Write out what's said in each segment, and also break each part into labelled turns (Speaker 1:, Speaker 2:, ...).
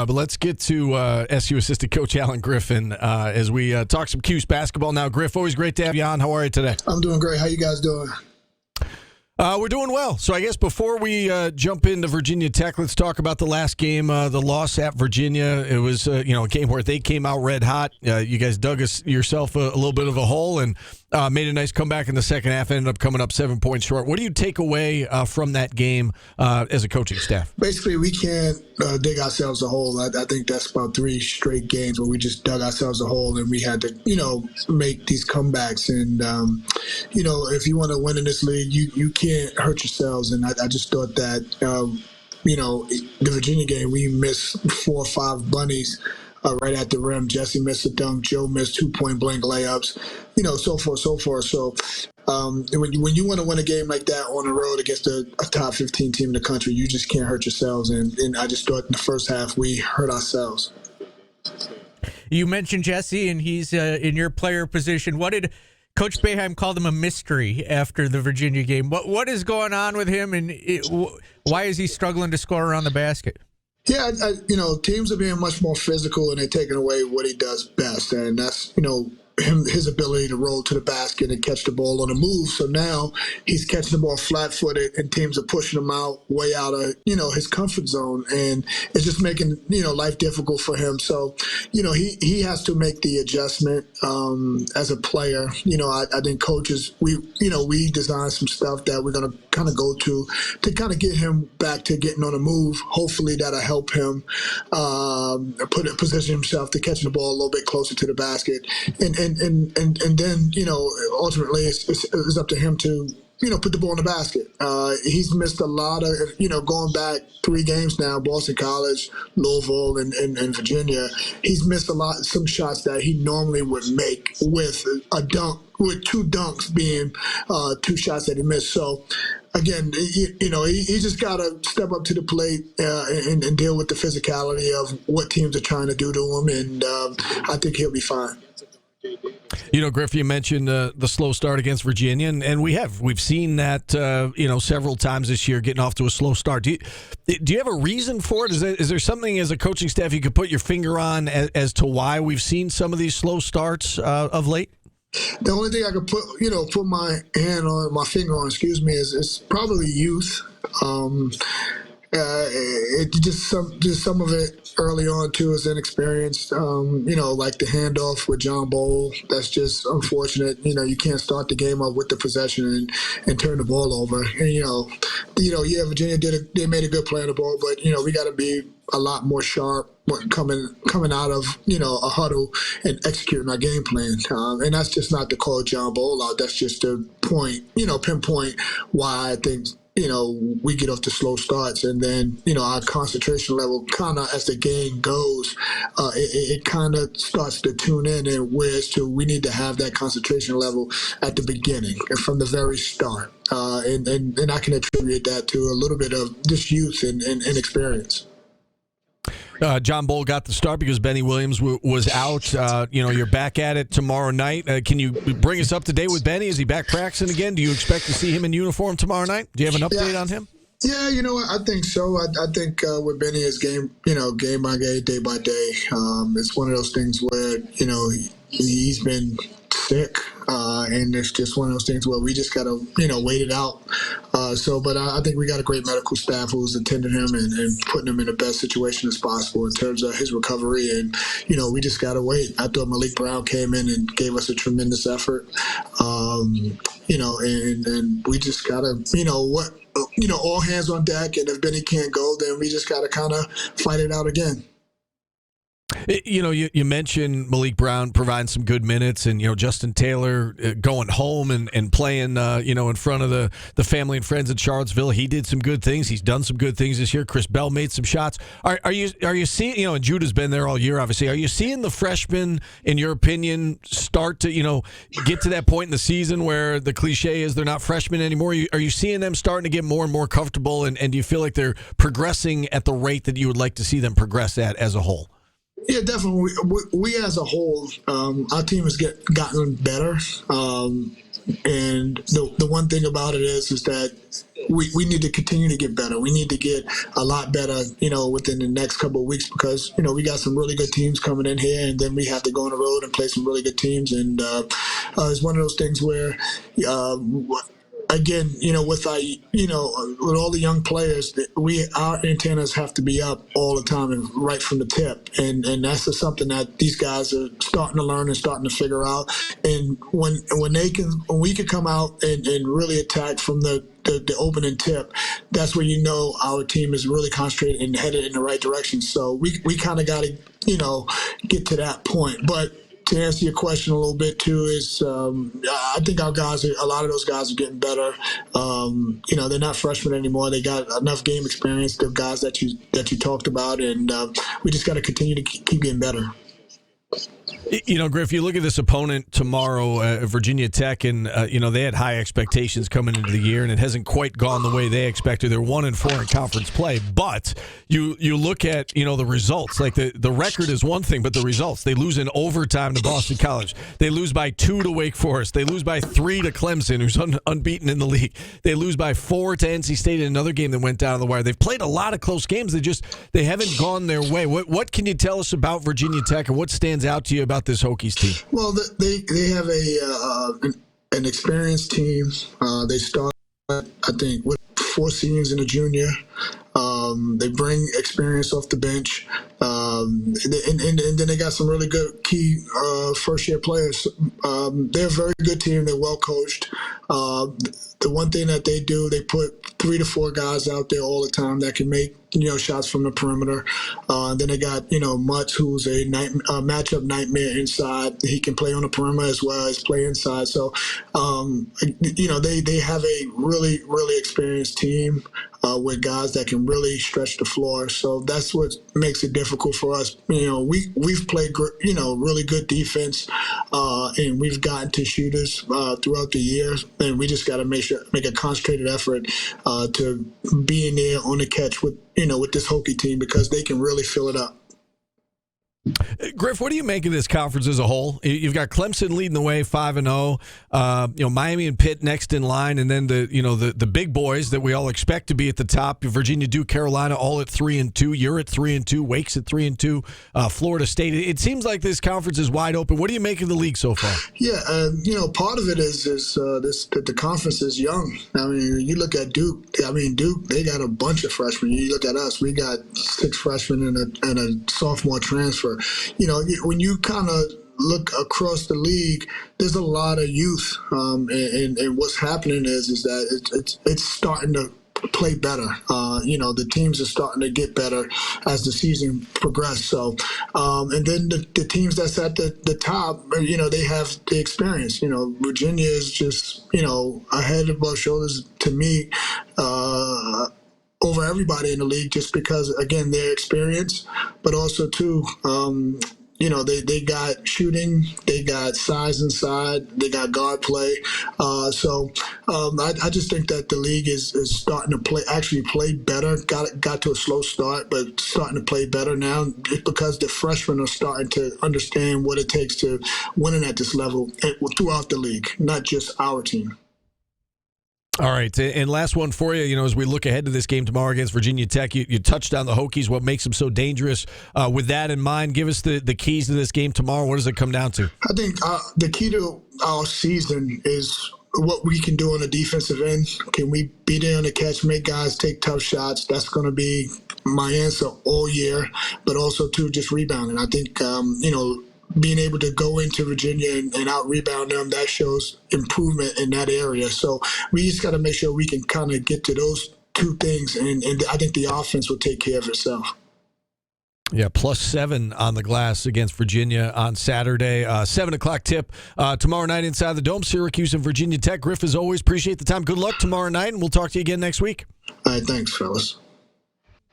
Speaker 1: But let's get to SU assistant coach Alan Griffin as we talk some Cuse basketball now. Griff, always great to have you on. How are you today?
Speaker 2: I'm doing great. How you guys doing?
Speaker 1: We're doing well. So I guess before we jump into Virginia Tech, let's talk about the last game, the loss at Virginia. It was a game where they came out red hot. You guys dug yourself a little bit of a hole and made a nice comeback in the second half. Ended up coming up 7 points short. What do you take away from that game as a coaching staff?
Speaker 2: Basically, we can't dig ourselves a hole. I think that's about 3 straight games where we just dug ourselves a hole and we had to, make these comebacks. And, if you want to win in this league, you can't hurt yourselves. And I just thought that, the Virginia game, we missed 4 or 5 bunnies right at the rim. Jesse missed a dunk. Joe missed 2 point-blank layups, so forth. So when you want to win a game like that on the road against a top 15 team in the country, you just can't hurt yourselves. And I just thought in the first half we hurt ourselves.
Speaker 3: You mentioned Jesse, and he's in your player position. What did Coach Boeheim called him a mystery after the Virginia game? What is going on with him, and why is he struggling to score around the basket?
Speaker 2: Yeah, teams are being much more physical, and they're taking away what he does best, and that's, his ability to roll to the basket and catch the ball on the move. So now he's catching the ball flat-footed, and teams are pushing him out way out of, his comfort zone, and it's just making, life difficult for him. So, he has to make the adjustment as a player. I think coaches, we designed some stuff that we're going to kind of go to kind of get him back to getting on the move. Hopefully that'll help him position himself to catching the ball a little bit closer to the basket. And then, ultimately it's up to him to, put the ball in the basket. He's missed a lot of, going back 3 games now, Boston College, Louisville, and Virginia. He's missed some shots that he normally would make with a dunk, with 2 dunks being 2 shots that he missed. So, again, he just got to step up to the plate and deal with the physicality of what teams are trying to do to him, and I think he'll be fine.
Speaker 1: Griff, you mentioned the slow start against Virginia, and we've seen that several times this year, getting off to a slow start. Do you have a reason for it? Is there something as a coaching staff you could put your finger on as to why we've seen some of these slow starts of late?
Speaker 2: The only thing I could put my finger on, is probably youth. Some of it early on too is inexperienced. Like the handoff with John Bowl. That's just unfortunate. You can't start the game up with the possession and turn the ball over. And Virginia they made a good play on the ball, but we got to be a lot more sharp coming out of a huddle and executing our game plan. And that's just not to call John Bowl out. That's just to pinpoint why I think we get off to slow starts, and then our concentration level kind of as the game goes, it kind of starts to tune in, and whereas we need to have that concentration level at the beginning and from the very start, and I can attribute that to a little bit of just youth and experience.
Speaker 1: John Bowl got the start because Benny Williams was out. You're back at it tomorrow night. Can you bring us up to date with Benny? Is he back practicing again? Do you expect to see him in uniform tomorrow night? Do you have an update on him?
Speaker 2: Yeah, I think so. I think with Benny is game by game, day by day. It's one of those things where he's been sick, and it's just one of those things where we just gotta wait it out. But I think we got a great medical staff who's attending him and putting him in the best situation as possible in terms of his recovery. And we just gotta wait. I thought Malik Brown came in and gave us a tremendous effort. And we just gotta all hands on deck. And if Benny can't go, then we just gotta kind of fight it out again.
Speaker 1: You mentioned Malik Brown providing some good minutes, and Justin Taylor going home and playing in front of the family and friends in Charlottesville. He did some good things. He's done some good things this year. Chris Bell made some shots. Are you seeing and Judah's been there all year, obviously. Are you seeing the freshmen, in your opinion, start to get to that point in the season where the cliche is they're not freshmen anymore? Are you seeing them starting to get more and more comfortable, and do you feel like they're progressing at the rate that you would like to see them progress at as a whole?
Speaker 2: Yeah, definitely. We as a whole, our team has gotten better. And the one thing about it is that we need to continue to get better. We need to get a lot better, within the next couple of weeks because, we got some really good teams coming in here, and then we have to go on the road and play some really good teams. And it's one of those things where, again, with with all the young players, our antennas have to be up all the time and right from the tip, and that's just something that these guys are starting to learn and starting to figure out. And when we can come out and really attack from the opening tip, that's where our team is really concentrated and headed in the right direction. So we kind of got to get to that point, but. To answer your question a little bit too is I think a lot of those guys are getting better. They're not freshmen anymore. They got enough game experience. The guys that you talked about, and we just got to continue to keep getting better.
Speaker 1: Griff, you look at this opponent tomorrow, Virginia Tech, and they had high expectations coming into the year, and it hasn't quite gone the way they expected. They're 1-4 in conference play, but you look at the results. Like the record is one thing, but the results. They lose in overtime to Boston College. They lose by 2 to Wake Forest. They lose by 3 to Clemson, who's unbeaten in the league. They lose by 4 to NC State in another game that went down the wire. They've played a lot of close games. They haven't gone their way. What can you tell us about Virginia Tech, and what stands out to you about this Hokies team?
Speaker 2: Well, they have an experienced team. They start, I think, with 4 seniors and a junior. They bring experience off the bench, and then they got some really good key first-year players. They're a very good team. They're well coached. The one thing that they do, they put 3 to 4 guys out there all the time that can make shots from the perimeter. Then they got Mutz, who's a matchup nightmare inside. He can play on the perimeter as well as play inside. So they have a really, really experienced team with guys that can really stretch the floor. So that's what makes it difficult for us. We've played really good defense, and we've gotten to shooters throughout the years, and we just got to make a concentrated effort to be in there on the catch with this Hokie team because they can really fill it up.
Speaker 1: Griff, what do you make of this conference as a whole? You've got Clemson leading the way, 5-0. Miami and Pitt next in line, and then the big boys that we all expect to be at the top. Virginia, Duke, Carolina, all at 3-2. You're at 3-2. Wake's at 3-2. Florida State. It seems like this conference is wide open. What do you make of the league so far?
Speaker 2: Yeah, part of it is that the conference is young. I mean, you look at Duke. Duke, they got a bunch of freshmen. You look at us, we got 6 freshmen and a sophomore transfer. When you kind of look across the league, there's a lot of youth, and what's happening is that it's starting to play better. The teams are starting to get better as the season progressed. So, and then the teams that's at the top, they have the experience. Virginia is just, ahead of our shoulders to me, over everybody in the league just because, again, their experience, but also, too, they got shooting, they got size inside, they got guard play. So I just think that the league is starting to play better. Got to a slow start, but starting to play better now because the freshmen are starting to understand what it takes to winning at this level throughout the league, not just our team.
Speaker 1: All right, and last one for you. As we look ahead to this game tomorrow against Virginia Tech, you touched on the Hokies, what makes them so dangerous. With that in mind, give us the keys to this game tomorrow. What does it come down to?
Speaker 2: I think the key to our season is what we can do on the defensive end. Can we be there on the catch, make guys take tough shots? That's going to be my answer all year, but also, too, just rebounding. I think, being able to go into Virginia and out-rebound them, that shows improvement in that area. So we just got to make sure we can kind of get to those 2 things, and I think the offense will take care of itself.
Speaker 1: Yeah, +7 on the glass against Virginia on Saturday. 7 o'clock tip tomorrow night inside the Dome, Syracuse and Virginia Tech. Griff, as always, appreciate the time. Good luck tomorrow night, and we'll talk to you again next week.
Speaker 2: All right, thanks, fellas.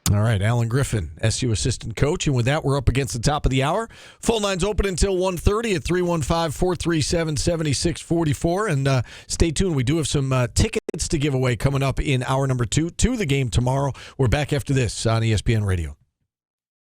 Speaker 1: All right, Alan Griffin, SU assistant coach. And with that, we're up against the top of the hour. Phone lines open until 1:30 at 315-437-7644. And stay tuned. We do have some tickets to give away coming up in hour number 2 to the game tomorrow. We're back after this on ESPN Radio.